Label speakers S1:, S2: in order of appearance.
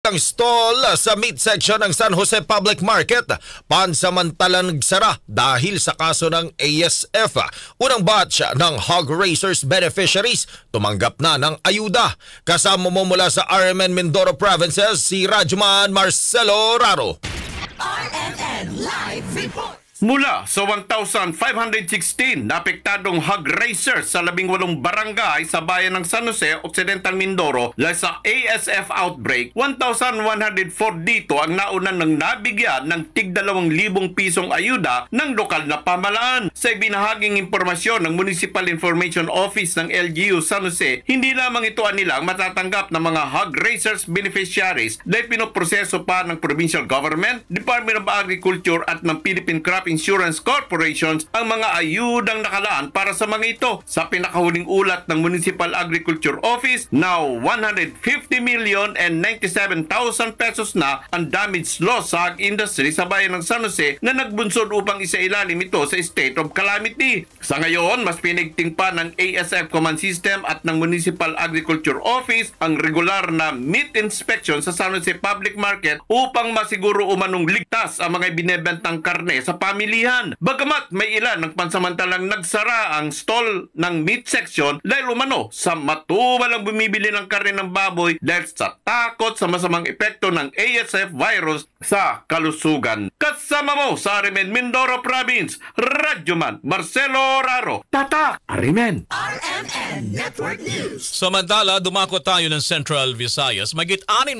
S1: Ang stall sa meat section ng San Jose Public Market pansamantalang nagsara dahil sa kaso ng ASF. Unang batch ng hog raisers beneficiaries tumanggap na ng ayuda. Kasama mo mula sa RMN Mindoro Provinces si Rajman Marcelo Raro.
S2: RMN Live Report.
S3: Mula sa 1,516 na apektadong hog raisers sa 18 barangay sa bayan ng San Jose, Occidental Mindoro dahil sa ASF outbreak, 1,104 dito ang naunan ng nabigyan ng tig 2,000 pisong ayuda ng lokal na pamahalaan. Sa ibinahaging impormasyon ng Municipal Information Office ng LGU San Jose, hindi lamang ito anilang matatanggap ng mga hog raisers beneficiaries dahil pinoproseso pa ng Provincial Government, Department of Agriculture at ng Philippine Crop Insurance Corporations ang mga ayudang nakalaan para sa mga ito. Sa pinakahuling ulat ng Municipal Agriculture Office, now 150,097,000 pesos na ang damage loss sa ag industry sa bayan ng San Jose na nagbunsod upang isailalim ito sa state of calamity. Sa ngayon, mas pinigting pa ng ASF Command System at ng Municipal Agriculture Office ang regular na meat inspection sa San Jose Public Market upang masiguro umanong ligtas ang mga binebentang karne sa pamilihan. Bagamat may ilan ng pansamantalang nagsara ang stall ng meat section dahil umano sa matumalang bumibili ng karne ng baboy dahil sa takot sa masamang epekto ng ASF virus sa kalusugan. Kasama mo sa RMN Mindoro Province, Radyoman Marcelo Raro. Tatak! RMN!
S2: RMN Network News.
S4: Samantala, dumako tayo ng Central Visayas. Magit-anin